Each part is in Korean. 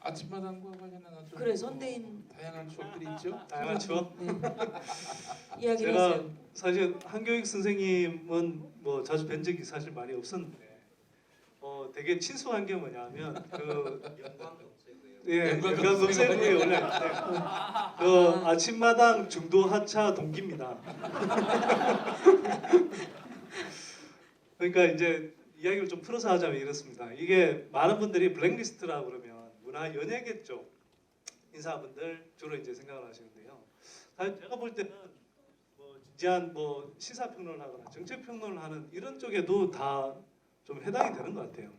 아침마당과 관련한 아주 그래 선대인 다양한 추억들이 있죠. 다양한 추억. 네. 이야기를 제가 하세요. 사실 한교익 선생님은 뭐 자주 뵌 적이 사실 많이 없었는데 되게 친숙한 게 뭐냐면 그 영광검색부에 올라 있는데 그 아침마당 중도 하차 동기입니다. 그러니까 이제 이야기를 좀 풀어서 하자면 이렇습니다. 이게 많은 분들이 블랙리스트라고 그러면 문화 연예계 쪽 인사분들 주로 이제 생각을 하시는데요. 사실 제가 볼 때는 뭐 진지한 뭐 시사 평론을 하거나 정책 평론을 하는 이런 쪽에도 다 좀 해당이 되는 것 같아요.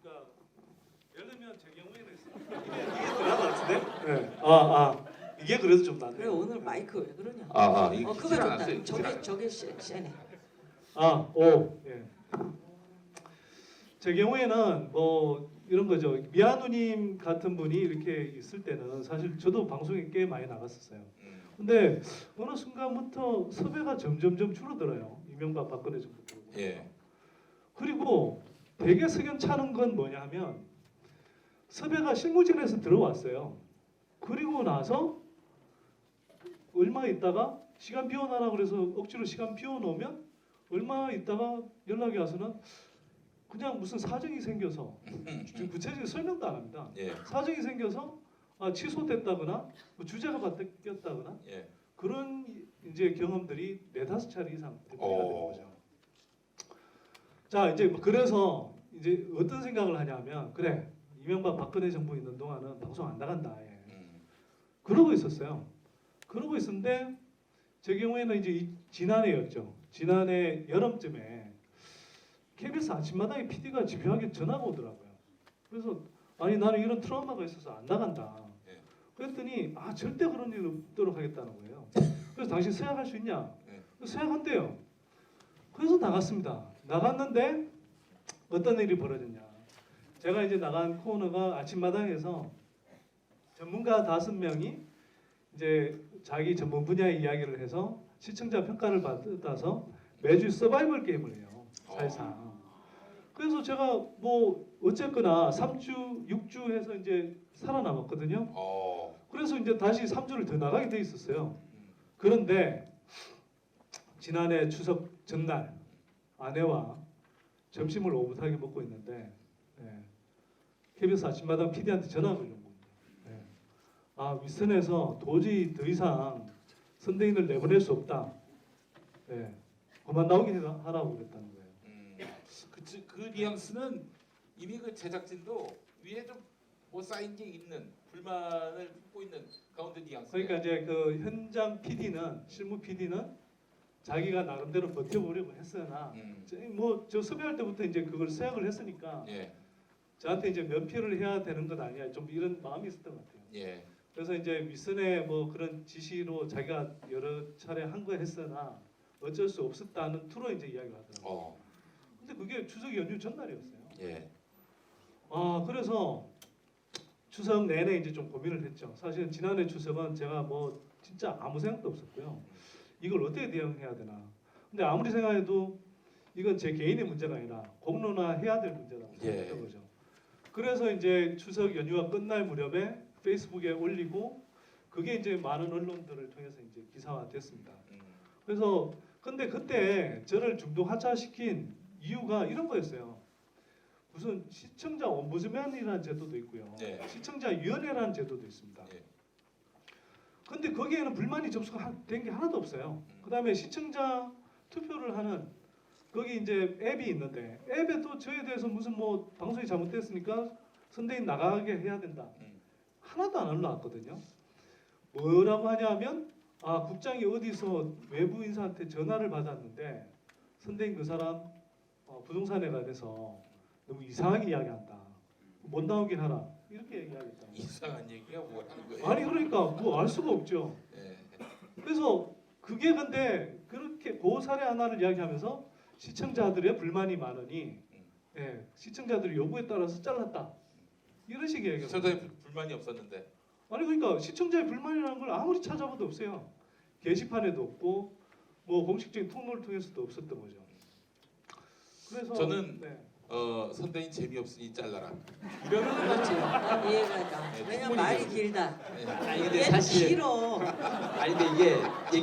그러니까 예를 들면 제 경우에는 이게 들어간 것 같은데? 네. 이게 그래도 좀 낫네요. 그래 오늘 마이크 왜 그러냐? 이거 그거 질 좋다. 않았어요. 저게 세네. 예. 제 경우에는 뭐 이런 거죠. 미아누님 같은 분이 이렇게 있을 때는 사실 저도 방송에 꽤 많이 나갔었어요. 근데 어느 순간부터 섭외가 점점점 줄어들어요. 이명박 박근혜 정부 때. 예. 그리고 되게 석연찮은 건 뭐냐 하면 섭외가 실무진에서 들어왔어요. 그리고 나서 얼마 있다가 시간 비워놔라 그래서 억지로 시간 비워놓으면 얼마 있다가 연락이 와서는 그냥 무슨 사정이 생겨서 구체적인 설명도 안 합니다. 예. 사정이 생겨서 취소됐다거나 뭐 주제가 바뀌었다거나 예. 그런 이제 경험들이 4-5차례 이상 되는 거죠. 자 이제 뭐 그래서 이제 어떤 생각을 하냐면 그래 이명박 박근혜 정부 있는 동안은 방송 안 나간다. 예. 그러고 있었어요. 그러고 있었는데 제 경우에는 이제 지난해였죠. 지난해 여름쯤에 KBS 아침마당에 PD가 집요하게 전화가 오더라고요. 그래서 아니 나는 이런 트라우마가 있어서 안 나간다. 예. 그랬더니 절대 그런 일 없도록 하겠다는 거예요. 그래서 당신 서약할 수 있냐? 예. 서약한대요. 그래서 나갔습니다. 나갔는데 어떤 일이 벌어졌냐? 제가 이제 나간 코너가 아침마당에서 전문가 5명이 이제 자기 전문 분야의 이야기를 해서 시청자 평가를 받아서 매주 서바이벌 게임을 해요. 사실상. 그래서 제가 뭐 어쨌거나 3주, 6주 해서 이제 살아남았거든요. 그래서 이제 다시 3주를 더 나가게 돼 있었어요. 그런데 지난해 추석 전날 아내와 점심을 오붓하게 먹고 있는데 KBS 아침마당 PD한테 전화가 걸린 겁니다. 윗선에서 도저히 더 이상 선대인을 내보낼 수 없다. 그만 나오게 하라고 그랬다는 거예요. 그 뉘앙스는 이미 그 제작진도 위에 좀 뭐 쌓인 게 있는 불만을 품고 있는 가운데 뉘앙스. 그러니까 이제 그 현장 PD는 실무 PD는 자기가 나름대로 버텨보려고 했으나 뭐 저 섭외할 때부터 이제 그걸 생각을 했으니까 예. 저한테 이제 면피를 해야 되는 것 아니야 좀 이런 마음이 있었던 것 같아요. 예. 그래서 이제 윗선의 뭐 그런 지시로 자기가 여러 차례 한 거 했으나 어쩔 수 없었다는 투로 이제 이야기를 하더라고요. 근데 그게 추석 연휴 전날이었어요. 예. 그래서 추석 내내 이제 좀 고민을 했죠. 사실은 지난해 추석은 제가 뭐 진짜 아무 생각도 없었고요. 이걸 어떻게 대응해야 되나. 근데 아무리 생각해도 이건 제 개인의 문제가 아니라 공론화해야 될 문제라고 생각했던 거죠. 그래서 이제 추석 연휴가 끝날 무렵에 페이스북에 올리고 그게 이제 많은 언론들을 통해서 이제 기사화됐습니다. 그래서 근데 그때 저를 중도 하차시킨 이유가 이런 거였어요. 무슨 시청자 옴부즈맨이라는 제도도 있고요. 네. 시청자위원회라는 제도도 있습니다. 네. 근데 거기에는 불만이 접수가 된 게 하나도 없어요. 그다음에 시청자 투표를 하는 거기 이제 앱이 있는데 앱에도 저에 대해서 무슨 뭐 방송이 잘못됐으니까 선대인 나가게 해야 된다. 하나도 안 올라왔거든요. 뭐라고 하냐면 국장이 어디서 외부 인사한테 전화를 받았는데 선대인 그 사람 부동산에 관해서 너무 이상하게 이야기한다. 못 나오게 하라. 이렇게 이야기했다. 이상한 얘기가 뭐라는 거예요? 아니 그러니까 뭐 알 수가 없죠. 예. 그래서 그게 근데 그렇게 그 사례 하나를 이야기하면서 시청자들의 불만이 많으니 시청자들의 요구에 따라서 잘랐다. 이런 식의 얘기가. 저도 불만이 없었는데. 아니 그러니까 시청자의 불만이라는 걸 아무리 찾아봐도 없어요. 게시판에도 없고 뭐 공식적인 통로를 통해서도 없었던 거죠. 그래서 저는 선배님 재미없으니 잘라라. 이러면 그렇지. 난 이해가 가. 네, 왜냐면 충분히 말이 돼요. 길다. 네. 아니 근데 얘는 사실 길어. 아니 근데 이게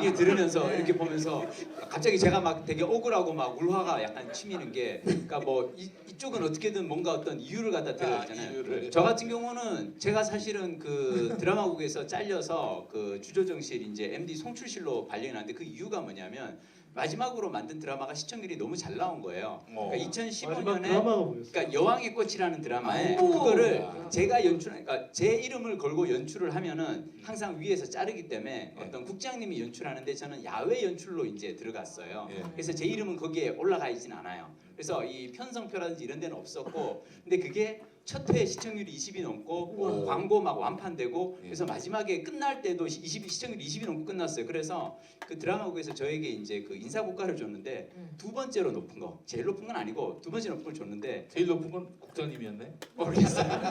얘기 들으면서 네. 이렇게 보면서 갑자기 제가 막 되게 억울하고 막 울화가 약간 치미는 게 그러니까 뭐 이쪽은 어떻게든 뭔가 어떤 이유를 갖다 대잖아요. 이유를. 저 같은 경우는 제가 사실은 그 드라마국에서 잘려서 그 주조정실 이제 MD 송출실로 발령이 났는데 그 이유가 뭐냐면 마지막으로 만든 드라마가 시청률이 너무 잘 나온 거예요. 그러니까 마지막 2015년에 드라마가 뭐였어요? 그러니까 여왕의 꽃이라는 드라마에 아이고. 그거를 아. 제가 그러니까 제 이름을 걸고 연출을 하면은 항상 위에서 자르기 때문에 어떤 국장님이 연출하는데 저는 야외 연출로 이제 들어갔어요. 예. 그래서 제 이름은 거기에 올라가 있진 않아요. 그래서 이 편성표라든지 이런 데는 없었고 근데 그게 첫 회 시청률이 20이 넘고 우와. 광고 막 완판되고 예. 그래서 마지막에 끝날 때도 시청률이 20이 넘고 끝났어요. 그래서 그 드라마국에서 저에게 이제 그 인사고과를 줬는데 두 번째로 높은 거 제일 높은 건 아니고 두 번째 높은 걸 줬는데 제일 높은 건 국장님이었네. 모르겠어요.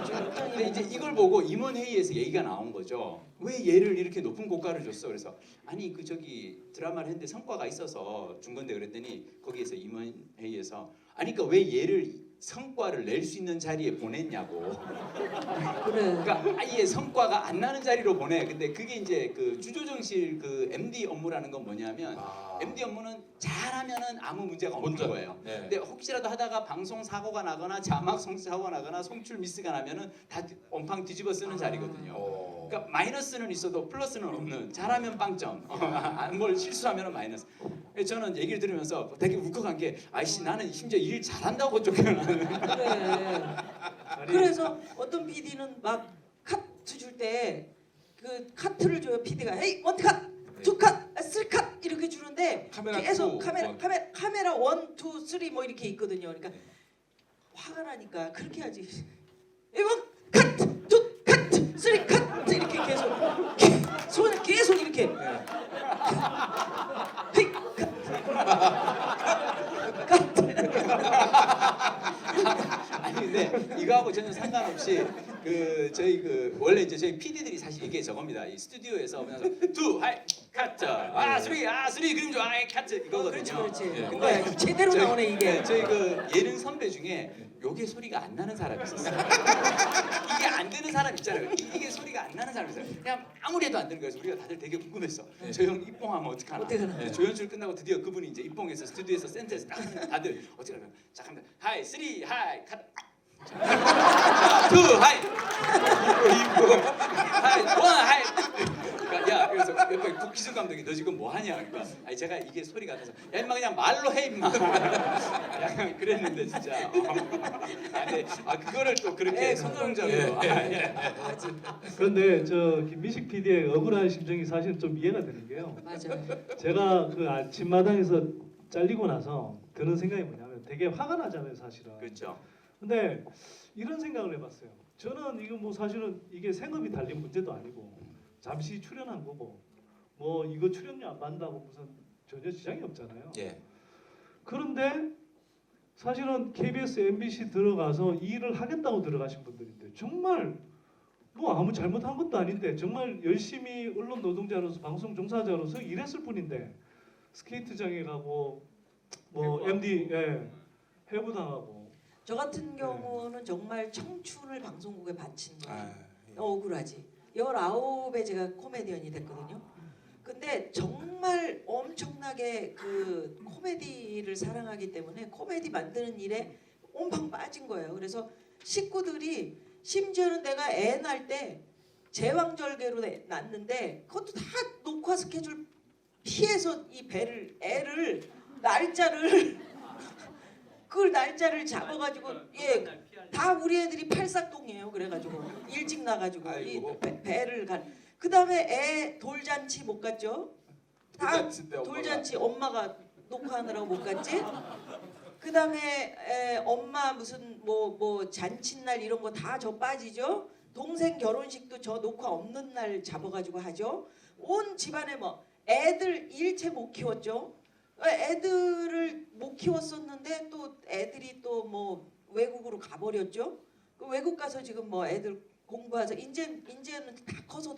근데 이제 이걸 보고 임원회의에서 얘기가 나온 거죠. 왜 얘를 이렇게 높은 고가를 줬어? 그래서 아니 그 저기 드라마를 했는데 성과가 있어서 준 건데 그랬더니 거기에서 임원회의에서 아니 그러니까 왜 얘를 성과를 낼 수 있는 자리에 보냈냐고. 그래. 그러니까 아예 성과가 안 나는 자리로 보내. 근데 그게 이제 그 주조정실 그 MD 업무라는 건 뭐냐면 아. MD 업무는 잘하면은 아무 문제가 없는 혼자. 거예요. 네. 근데 혹시라도 하다가 방송 사고가 나거나 자막 사고가 나거나 송출 미스가 나면은 다 온팡 뒤집어 쓰는 자리거든요. 그러니까 마이너스는 있어도 플러스는 없는 잘하면 빵점 뭘 실수하면 마이너스. 그래서 저는 얘기를 들으면서 되게 울컥한 게 아이씨 나는 심지어 일 잘한다고 쫓겨나는 그래. 아니, 그래서 어떤 PD는 막 카트 줄 때 그 카트를 줘요. PD가 헤이 원 컷, 투 컷, 쓰리 컷 이렇게 주는데 카메라 계속 투, 카메라 원, 투, 쓰리 뭐 이렇게 있거든요. 그러니까 화가 나니까 그렇게 하지. 원 컷, 투 컷, 쓰리 컷 이렇게 계속 손을 계속 이렇게 헤이 컷. 아니 근데 이거하고 전혀 상관없이 그 저희 그 원래 이제 저희 PD들이 사실 이게 저겁니다. 이 스튜디오에서 그냥 투 하이 카트 쓰리 그림 좋아 카트 이거거든요. 그렇지. 예. 근데 제대로 저희- 나오네 이게. 네, 저희 그 예능 선배 중에 요게 소리가 안 나는 사람이 있었어요. 이게 안 되는 사람 있잖아요. 이게 소리가 안 나는 사람이 있어요. 그냥 아무리 해도 안 되는 거예요. 그래서 우리가 다들 되게 궁금했어. 저 형 입봉하면 어떡하나. 어떡하나. 네, 조연출 끝나고 드디어 그분이 이제 입봉해서 스튜디오에서 센터에서 딱 하는데 다들 어떡하나. 자 갑니다. 하이 쓰리 하이 컷. 투 하이 입봉 하이 원 하이. 그러니까 야 그래서 옆에 국기수 감독이 너 지금 뭐 하냐 그러니까 아니 제가 이게 소리가 같아서 야 임마 그냥 말로 해 임마 약간 그랬는데 진짜 그거를 또 그렇게 성공적으로 그런데 저 김미식 PD의 억울한 심정이 사실 좀 이해가 되는 게요. 맞아요. 제가 그 아침마당에서 잘리고 나서 드는 생각이 뭐냐면 되게 화가 나잖아요, 사실은. 그렇죠. 근데 이런 생각을 해봤어요. 저는 이거 뭐 사실은 이게 생업이 달린 문제도 아니고 잠시 출연한 거고 뭐 이거 출연료 안 받는다고 무슨 전혀 지장이 없잖아요. 예. 그런데 사실은 KBS, MBC 들어가서 이 일을 하겠다고 들어가신 분들인데 정말 뭐 아무 잘못한 것도 아닌데 정말 열심히 언론 노동자로서 방송 종사자로서 일했을 뿐인데 스케이트장에 가고 뭐 해고하고. MD 해고당하고 저 같은 경우는 정말 청춘을 방송국에 바친 거예요. 아, 억울하지. 19에 제가 코미디언이 됐거든요. 근데 정말 엄청나게 그 코미디를 사랑하기 때문에 코미디 만드는 일에 온방 빠진 거예요. 그래서 식구들이 심지어는 내가 애 낳을 때 제왕절개로 낳는데 그것도 다 녹화 스케줄 피해서 이 애를 날짜를 그걸 날짜를 잡아가지고 다 우리 애들이 팔싹동이에요. 그래가지고 일찍 나가지고 아이고. 이 배를 그 다음에 애 돌잔치 못 갔죠. 다 돌잔치 때 돌잔치 엄마가 녹화하느라고 못 갔지. 그 다음에 엄마 무슨 뭐 잔칫날 이런 거 다 저 빠지죠. 동생 결혼식도 저 녹화 없는 날 잡아가지고 하죠. 온 집안에 뭐 애들 일체 못 키웠죠. 애들을 못 키웠었는데 또 애들이 또 뭐 외국으로 가버렸죠. 그 외국 가서 지금 뭐 애들 공부해서 이제는 다 커서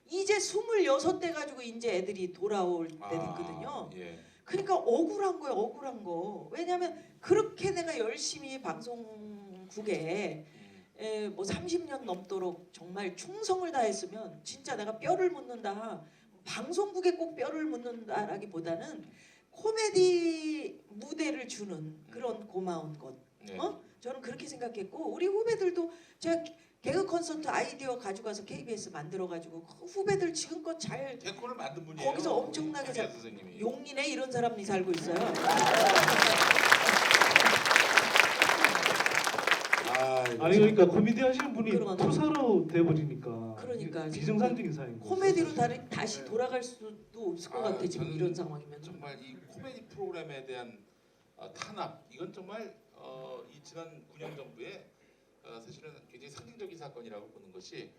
이제 26대 가지고 이제 애들이 돌아올 때 됐거든요. 예. 그러니까 억울한 거예요, 억울한 거. 왜냐하면 그렇게 내가 열심히 방송국에 뭐 30년 넘도록 정말 충성을 다했으면 진짜 내가 뼈를 묻는다. 방송국에 꼭 뼈를 묻는다라기보다는 코미디 무대를 주는 그런 고마운 것. 네. 저는 그렇게 생각했고 우리 후배들도 제가 개그 콘서트 아이디어 가져가서 KBS 만들어가지고 그 후배들 지금껏 잘 개콘을 만든 분이에요. 거기서 엄청나게 김미아 선생님이. 용인에 이런 사람이 살고 있어요. 아니 그러니까 코미디 하시는 분이 그러나. 투사로 돼버리니까 그러니까 비정상적인 사인 거예요. 코미디로 다시 돌아갈 수도 없을 것 같아 지금 저는 이런 상황이면. 정말 이 코미디 프로그램에 대한 탄압 이건 정말 이 지난 9년 정부의 사실은 굉장히 상징적인 사건이라고 보는 것이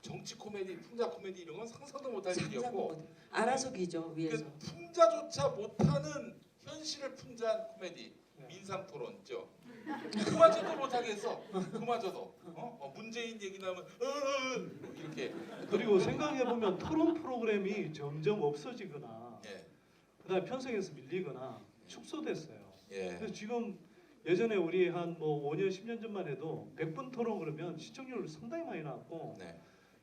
정치 코미디, 풍자 코미디 이런 건 상상도 못할 일이었고 알아서 기죠 위에서. 그 풍자조차 못하는 현실을 풍자한 코미디 민상 토론 있죠. 그마저도 못하게 했어. 그마저도 문재인 얘기 나오면 이렇게. 그리고 생각해 보면 토론 프로그램이 점점 없어지거나 예. 그다음에 편성에서 밀리거나 축소됐어요. 예. 그래서 지금 예전에 우리 한 뭐 5년 10년 전만 해도 100분 토론 그러면 시청률 상당히 많이 나왔고 네.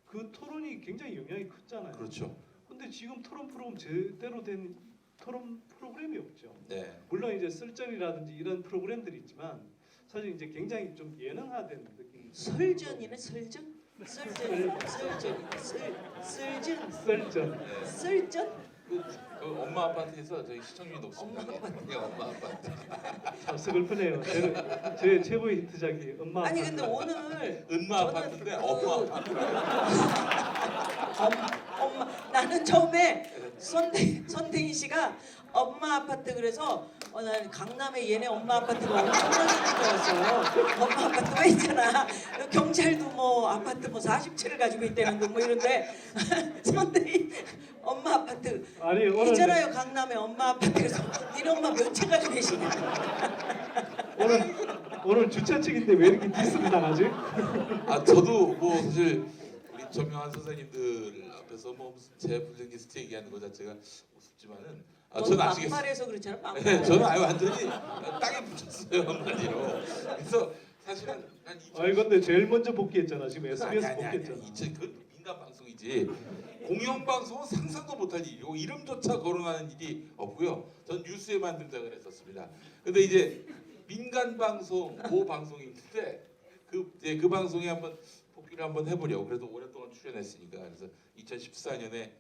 그 토론이 굉장히 영향이 컸잖아요. 그렇죠. 근데 지금 토론 프로그램 제대로 된 토론 프로그램이 없죠. 네. 물론 이제 썰전이라든지 이런 프로그램들이 있지만 사실 이제 굉장히 좀 예능화된 느낌이. 설전이네 설전? 설전이네 설전. 썰전. 네. 설전? 그 엄마 아파트에서 저희 시청률이 높습니다. 엄마 아파트. 예, 엄마 아파트. 참 슬프네요. 제 최고의 히트작이 엄마 아니 아파트. 근데 오늘 은마 저는 아파트인데 그- 엄마 아파트. 엄마 나는 처음에 손태인 씨가 엄마 아파트 그래서 난 강남에 얘네 엄마 아파트가 엄청나게 있는 줄 알았어요. 엄마 아파트가 있잖아. 경찰도 뭐 아파트 뭐 40채를 가지고 있다는 뭐 이런데 손태인 엄마 아파트 아니 오늘 있잖아요. 강남에 엄마 아파트 그래서 니네 엄마 몇 채 가지고 계시냐. 오늘 주최 측인데 왜 이렇게 디스를 당하지? 저도 뭐 사실 우리 전명한 선생님들 앞에서 뭐 무슨 제 블랙리스트 얘기하는 거 자체가 우습지만은 저는 아시겠어요. 막말해서 그렇잖아. 막말. 네, 저는 완전히 땅에 붙였어요 한마디로. 그래서 사실은 한 아니 근데 제일 먼저 복귀했잖아. 지금 SBS 아니. 복귀했잖아. 그 민간 방송이지. 공영 방송은 상상도 못할 일이고 이름조차 거론하는 일이 없고요. 전 뉴스에만 등장을 했었습니다. 근데 이제 민간 방송 모 방송이 있는데 그 방송에 한번 복귀를 한번 해보려고 그래도 오랫동안 출연했으니까 그래서 2014년에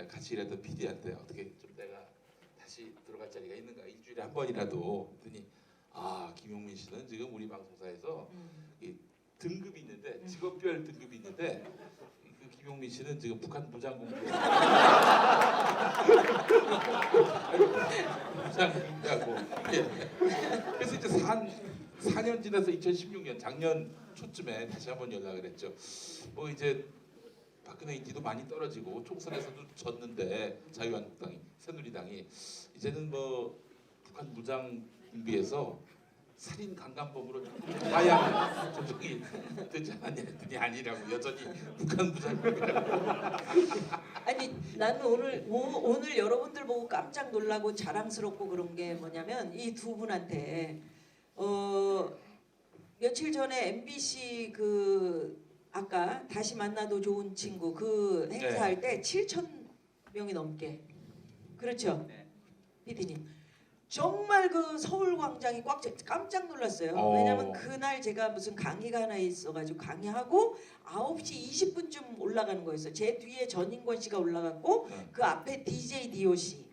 같이 일했던 PD한테 어떻게 좀 내가 다시 들어갈 자리가 있는가 일주일에 한 번이라도 했더니 김용민 씨는 지금 우리 방송사에서 이 등급이 있는데 직업별 등급이 있는데 그 김용민 씨는 지금 북한 무장공부 무장공부하고 그래서 이제 4년 지나서 2016년 작년 초쯤에 다시 한번 연락을 했죠. 뭐 이제 박근혜 인기도 많이 떨어지고 총선에서도 졌는데 자유한국당이 새누리당이 이제는 뭐 북한 무장공비에서 살인 강간범으로 다양 조정이 되지 않았냐 했더니 아니라고 여전히 북한 무장공비라고. 아니 나는 오늘 여러분들 보고 깜짝 놀라고 자랑스럽고 그런 게 뭐냐면 이 두 분한테 며칠 전에 MBC 그 아까 다시 만나도 좋은 친구 그 행사할 때 7천 명이 넘게 그렇죠? 네. PD님 정말 그 서울 광장이 꽉 차 깜짝 놀랐어요. 왜냐면 그날 제가 무슨 강의가 하나 있어가지고 강의하고 9시 20분쯤 올라가는 거였어요. 제 뒤에 전인권 씨가 올라갔고 그 앞에 DJ DOC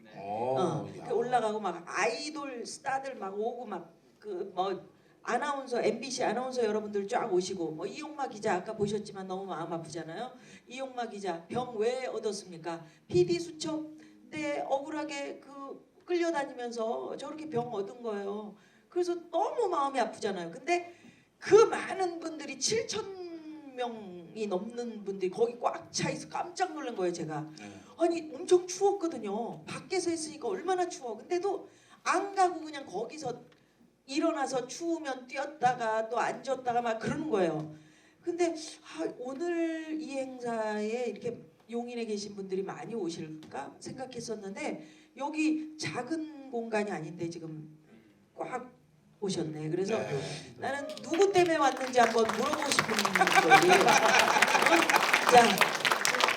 그 올라가고 막 아이돌 스타들 막 오고 막 그 뭐 아나운서 MBC 아나운서 여러분들 쫙 오시고 뭐 이용마 기자 아까 보셨지만 너무 마음 아프잖아요. 이용마 기자 병 왜 얻었습니까? PD 수첩 때 억울하게 그 끌려다니면서 저렇게 병 얻은 거예요. 그래서 너무 마음이 아프잖아요. 근데 그 많은 분들이 7천 명이 넘는 분들이 거기 꽉 차 있어 깜짝 놀란 거예요. 제가 아니 엄청 추웠거든요. 밖에서 했으니까 얼마나 추워. 근데도 안 가고 그냥 거기서 일어나서 추우면 뛰었다가 또 앉았다가 막 그러는 거예요. 근데 오늘 이 행사에 이렇게 용인에 계신 분들이 많이 오실까 생각했었는데 여기 작은 공간이 아닌데 지금 꽉 오셨네. 그래서 네. 나는 누구 때문에 왔는지 한번 물어보고 싶은 거지. 자,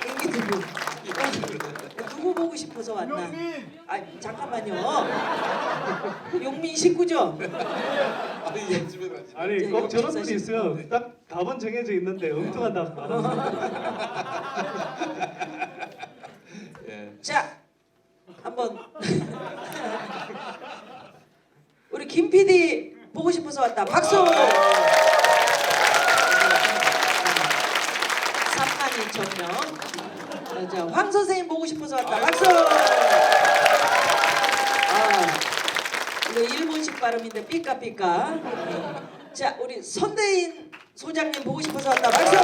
여기 누구? 누구 보고 싶어서 왔나? 아 잠깐만요. 용민 식구죠? 아니 옆집에 가지. 아니 이제 꼭 저런 역사 분이 있어요. 딱 답은 정해져 있는데 엉뚱하다 말하는. 예. 자, 한번 우리 김 PD 보고 싶어서 왔다. 박수. 32,000명. 자, 황 선생님 보고 싶어서 왔다. 박수. 이거 일본식 발음인데 삐까삐까. 자, 우리 선대인 소장님 보고 싶어서 왔다. 박수.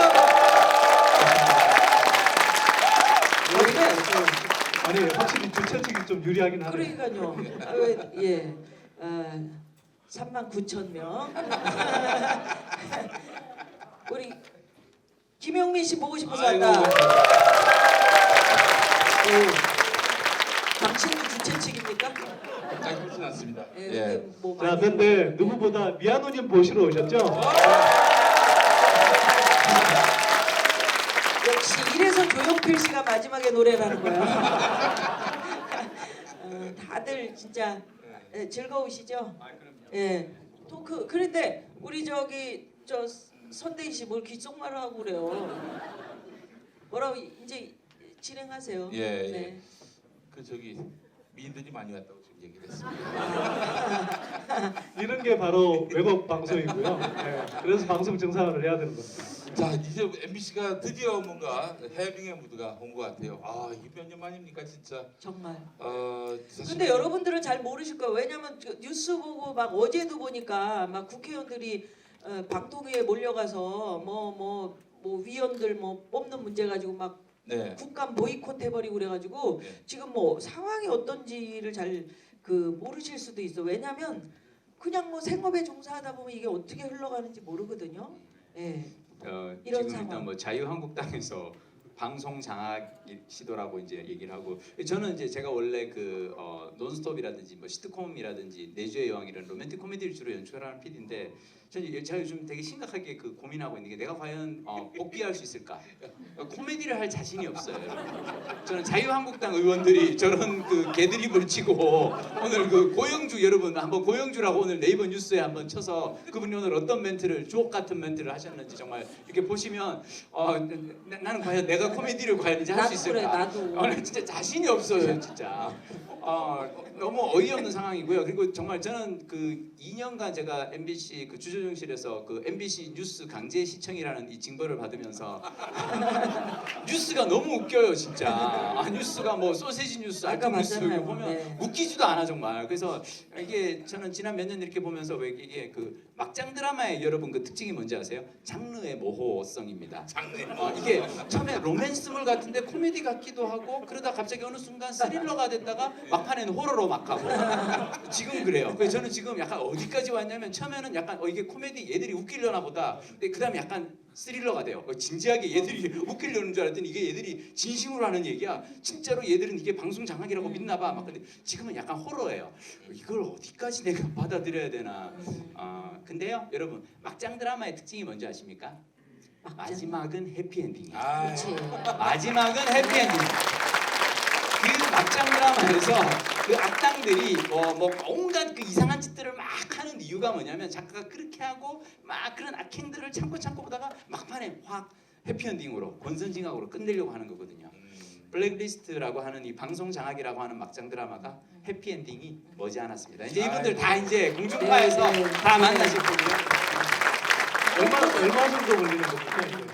원래 아니 확실히 주최 측이 좀 유리하긴 하네. 그러니까요. 예. 39,000명. 우리 김용민 씨 보고 싶어서 아이고. 왔다. 당신도 주최 측입니까? 잘 그렇진 않습니다. 예. 예. 근데 뭐 자, 많이 근데 누구보다 미아노님 보시러 오셨죠? 역시 이래서 조용필 씨가 마지막에 노래라는 거야. 다들 진짜 즐거우시죠? 예. 토크. 그런데 우리 저기 저 선대희 씨 뭘 귓속말을 하고 그래요. 뭐라고 이제 진행하세요. 예, 예. 네. 그 저기 미인들이 많이 왔다고 지금 얘기를 했습니다. 이런 게 바로 외국 방송이고요. 네, 그래서 방송 정상화를 해야 되는 겁니다. 자 이제 MBC가 드디어 뭔가 해빙의 무드가 온 것 같아요. 아 이게 몇 년 만입니까 진짜. 정말. 사실 근데 여러분들은 잘 모르실 거예요. 왜냐면 뉴스 보고 막 어제도 보니까 막 국회의원들이 방통위에 몰려가서 뭐 위원들 뭐 뽑는 문제 가지고 막 네. 국감 보이콧 해버리고 그래가지고 네. 지금 뭐 상황이 어떤지를 잘 모르실 수도 있어. 왜냐면 그냥 뭐 생업에 종사하다 보면 이게 어떻게 흘러가는지 모르거든요. 예. 이런 지금 상황. 일단 뭐 자유한국당에서 방송 장악 시도라고 이제 얘기를 하고 저는 이제 제가 원래 그 논스톱이라든지 뭐 시트콤이라든지 내주의 여왕이라는 로맨틱 코미디를 주로 연출하는 PD인데 저는 제가 요즘 되게 심각하게 그 고민하고 있는 게 내가 과연 복귀할 수 있을까? 코미디를 할 자신이 없어요. 여러분. 저는 자유한국당 의원들이 저런 그 개드립을 치고 오늘 그 고영주 여러분 한번 고영주라고 오늘 네이버 뉴스에 한번 쳐서 그분이 오늘 어떤 멘트를 주옥 같은 멘트를 하셨는지 정말 이렇게 보시면 나는 과연 내가 코미디를 과연 이제 할 수 나도 그래, 있을까? 나도. 나 진짜 자신이 없어요 진짜. 너무 어이없는 상황이고요. 그리고 정말 저는 그 2년간 제가 MBC 그 주조정실에서 그 MBC 뉴스 강제 시청이라는 이 징벌을 받으면서 뉴스가 너무 웃겨요 진짜. 뉴스가 뭐 소세지 뉴스, 아까 알통 뉴스 봤잖아요. 이거 보면 네. 웃기지도 않아 정말. 그래서 이게 저는 지난 몇 년 이렇게 보면서 왜 이게 그 막장 드라마의 여러분 그 특징이 뭔지 아세요? 장르의 모호성입니다. 이게 처음에 로맨스물 같은데 코미디 같기도 하고 그러다 갑자기 어느 순간 스릴러가 됐다가 막판에는 호러로 막 하고 지금 그래요. 그래서 저는 지금 약간 어디까지 왔냐면 처음에는 약간 이게 코미디 얘들이 웃기려나 보다. 근데 그다음에 약간 스릴러가 돼요. 진지하게 얘들이 웃기려는 줄 알았더니 이게 얘들이 진심으로 하는 얘기야. 진짜로 얘들은 이게 방송 장악이라고 믿나 봐. 막 근데 지금은 약간 호러예요. 이걸 어디까지 내가 받아들여야 되나. 근데요, 여러분 막장 드라마의 특징이 뭔지 아십니까? 마지막은 해피엔딩이에요. 그렇지. 마지막은 해피엔딩. 그 막장 드라마에서 그 악당들이 뭐 온갖 그 이상한 짓들을 막 하는 이유가 뭐냐면 작가가 그렇게 하고 막 그런 악행들을 참고 보다가 막판에 확 해피엔딩으로 권선징악으로 끝내려고 하는 거거든요. 블랙리스트라고 하는 이 방송 장악이라고 하는 막장 드라마가 해피엔딩이 머지않았습니다. 이제 이분들 다 이제 공중파에서 네, 네. 다 만나실 거고요. 얼마 정도 걸리는 겁니까? 이게?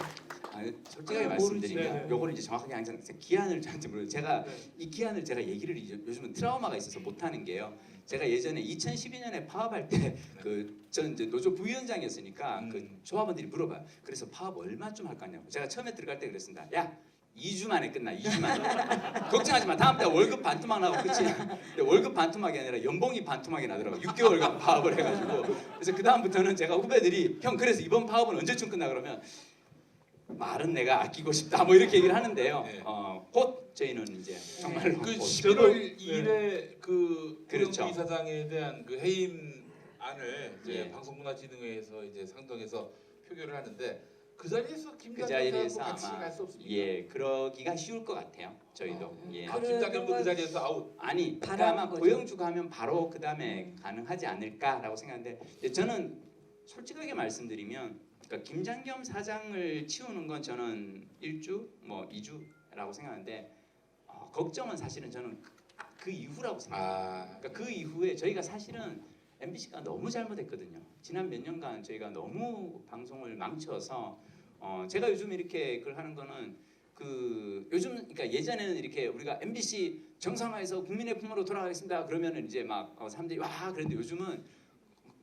솔직하게 그건 말씀드리면 모르지. 네. 요거는 이제 정확하게 항상 기한을 저한테 물어요. 제가 이 기한을 제가 얘기를 요즘은 트라우마가 있어서 못 하는 게요. 제가 예전에 2012년에 파업할 때 저는 이제 노조 부위원장이었으니까 그 조합원들이 물어봐요. 그래서 파업 얼마쯤 할 거냐고. 제가 처음에 들어갈 때 그랬습니다. 야 2주 만에 끝나. 2주 만에. 걱정하지 마. 다음 달 월급 반토막 나고 끝이야. 근데 월급 반토막이 아니라 연봉이 반토막이 나더라고. 6개월간 파업을 해가지고. 그래서 그 다음부터는 제가 후배들이 형 그래서 이번 파업은 언제쯤 끝나 그러면 말은 내가 아끼고 싶다 뭐 이렇게 얘기를 하는데요. 네. 곧 저희는 이제 정말로 그 곧 11월 2일에 그 그렇죠. 고영주 이사장에 대한 그 해임안을 이제 예. 방송문화진흥회에서 이제 상정해서 표결을 하는데 그 자리에서 그 김장겸 자리에서 사하고 같이 아마 갈 수 없습니까? 예 그러기가 쉬울 것 같아요. 저희도 예. 아, 김장겸도 그 자리에서 아웃. 아니 바라는 아마 거죠. 고영주가 하면 바로 그 다음에 가능하지 않을까라고 생각하는데 근데 저는 솔직하게 말씀드리면 그러니까 김장겸 사장을 치우는 건 저는 1주 뭐 2주라고 생각하는데 걱정은 사실은 저는 그 이후라고 생각해요. 아, 그러니까 그 이후에 저희가 사실은 MBC가 너무 잘못했거든요. 지난 몇 년간 저희가 너무 방송을 망쳐서 제가 요즘 이렇게 그걸 하는 거는 그 요즘 그러니까 예전에는 이렇게 우리가 MBC 정상화해서 국민의 품으로 돌아가겠습니다. 그러면은 이제 막 사람들이 와 그랬는데 요즘은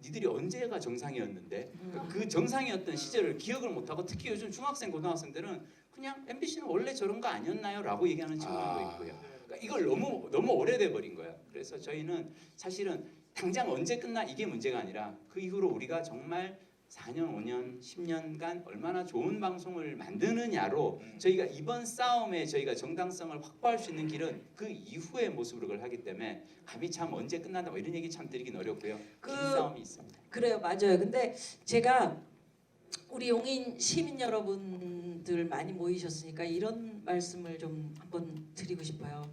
니들이 언제가 정상이었는데 그 정상이었던 시절을 기억을 못하고 특히 요즘 중학생 고등학생들은 그냥 MBC는 원래 저런 거 아니었나요?라고 얘기하는 친구들도 있고요. 그러니까 이걸 너무 오래돼 버린 거예요. 그래서 저희는 사실은 당장 언제 끝나 이게 문제가 아니라 그 이후로 우리가 정말 4년, 5년, 10년간 얼마나 좋은 방송을 만드느냐로 저희가 이번 싸움에 저희가 정당성을 확보할 수 있는 길은 그 이후의 모습으로 그걸 하기 때문에 감히 참 언제 끝난다 뭐 이런 얘기 참 드리긴 어렵고요. 그- 긴 싸움이 있습니다. 그래요, 맞아요. 근데 제가 우리 용인 시민 여러분들 많이 모이셨으니까 이런 말씀을 좀 한번 드리고 싶어요.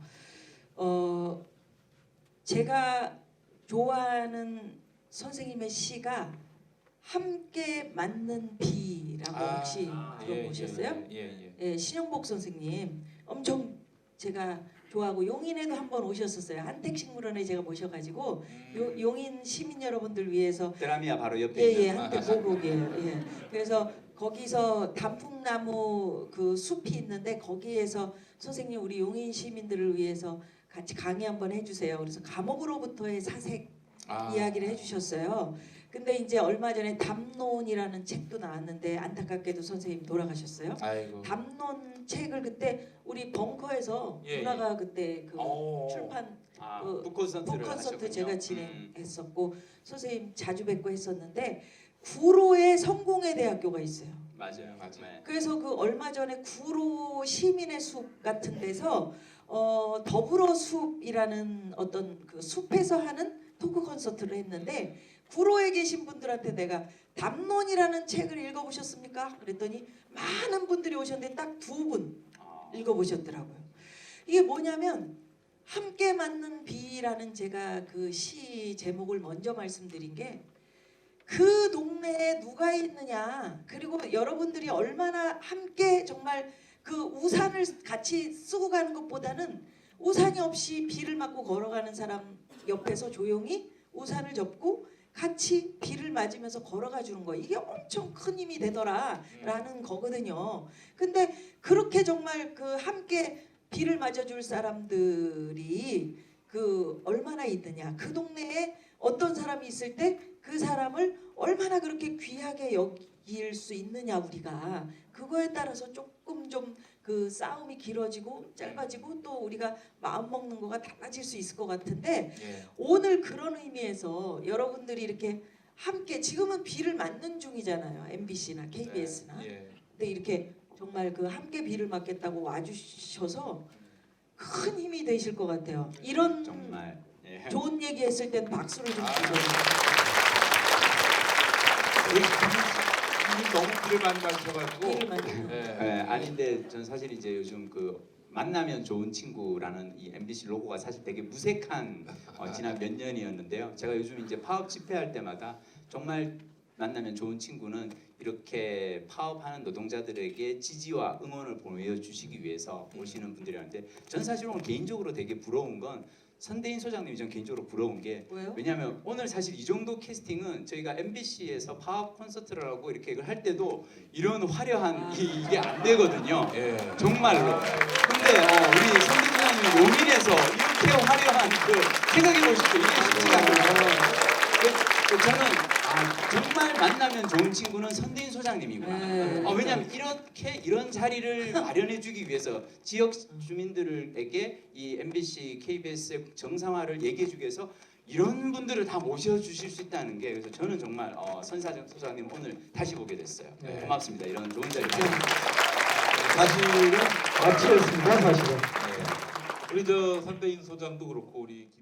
제가 좋아하는 선생님의 시가 함께 맞는 비라고 혹시 들어보셨어요? 예. 예, 신영복 선생님 엄청 제가 좋아하고 용인에도 한번 오셨었어요. 한택식물원에 제가 모셔가지고 용인 시민 여러분들 위해서 드라미아 바로 옆에 예예 있는 한택 보곡이에요. 예. 그래서 거기서 단풍나무 그 숲이 있는데 거기에서 선생님 우리 용인 시민들을 위해서 같이 강의 한번 해주세요. 그래서 감옥으로부터의 사색 이야기를 해주셨어요. 근데 이제 얼마 전에 담론이라는 책도 나왔는데 안타깝게도 선생님 돌아가셨어요. 아이고. 담론 책을 그때 우리 벙커에서 예, 누나가 그때 그 오. 출판 그 북콘서트를 북콘서트 하셨군요. 제가 진행했었고 선생님 자주 뵙고 했었는데 구로에 성공회 대학교가 있어요. 맞아요. 맞아요. 그래서 그 얼마 전에 구로 시민의 숲 같은 데서 더불어 숲이라는 어떤 그 숲에서 하는 토크 콘서트를 했는데 구로에 계신 분들한테 내가 담론이라는 책을 읽어보셨습니까? 그랬더니 많은 분들이 오셨는데 딱 2분 읽어보셨더라고요. 이게 뭐냐면 함께 맞는 비라는 제가 그 시 제목을 먼저 말씀드린 게 그 동네에 누가 있느냐 그리고 여러분들이 얼마나 함께 정말 그 우산을 같이 쓰고 가는 것보다는 우산이 없이 비를 맞고 걸어가는 사람 옆에서 조용히 우산을 접고 같이 비를 맞으면서 걸어가 주는 거 이게 엄청 큰 힘이 되더라라는 거거든요. 근데 그렇게 정말 그 함께 비를 맞아줄 사람들이 그 얼마나 있느냐 그 동네에 어떤 사람이 있을 때 그 사람을 얼마나 그렇게 귀하게 여길 수 있느냐 우리가 그거에 따라서 조금 좀 그 싸움이 길어지고 짧아지고 또 우리가 마음 먹는 거가 달라질 수 있을 것 같은데 예. 오늘 그런 의미에서 여러분들이 이렇게 함께 지금은 비를 맞는 중이잖아요. MBC나 KBS나. 예. 근데 이렇게 정말 그 함께 비를 맞겠다고 와주셔서 큰 힘이 되실 것 같아요. 이런 정말 예. 좋은 얘기 했을 땐 박수를 좀 아. 주고 이미 너무 비를 많이 맞춰가지고. 비를 맞는 예. 아닌데 전 사실 이제 요즘 그 만나면 좋은 친구라는 이 MBC 로고가 사실 되게 무색한 지난 몇 년이었는데요. 제가 요즘 이제 파업 집회할 때마다 정말 만나면 좋은 친구는 이렇게 파업하는 노동자들에게 지지와 응원을 보여주시기 위해서 오시는 분들이라는데 전 사실 오늘 개인적으로 되게 부러운 건 선대인 소장님이 전 개인적으로 부러운 게 왜요? 왜냐하면 오늘 사실 이 정도 캐스팅은 저희가 MBC에서 파업 콘서트를 하고 이렇게 이걸 할 때도 이런 화려한 이게 안 되거든요. 예. 정말로. 근데 우리 선대인 소장님 용인에서 이렇게 화려한 그 생각해 보십시오. 이게 쉽지가 않아요. 그래서 저는 정말 만나면 좋은 친구는 선대인 소장님이구나. 네. 왜냐하면 이런 자리를 마련해주기 위해서 지역 주민들에게 이 MBC, KBS의 정상화를 얘기해주기 위해서 이런 분들을 다 모셔주실 수 있다는 게 그래서 저는 정말 선사장 소장님 오늘 다시 보게 됐어요. 네. 고맙습니다. 이런 좋은 자리. 사실은 마치였습니다 사실은. 네. 우리 저 선대인 소장도 그렇고 우리 김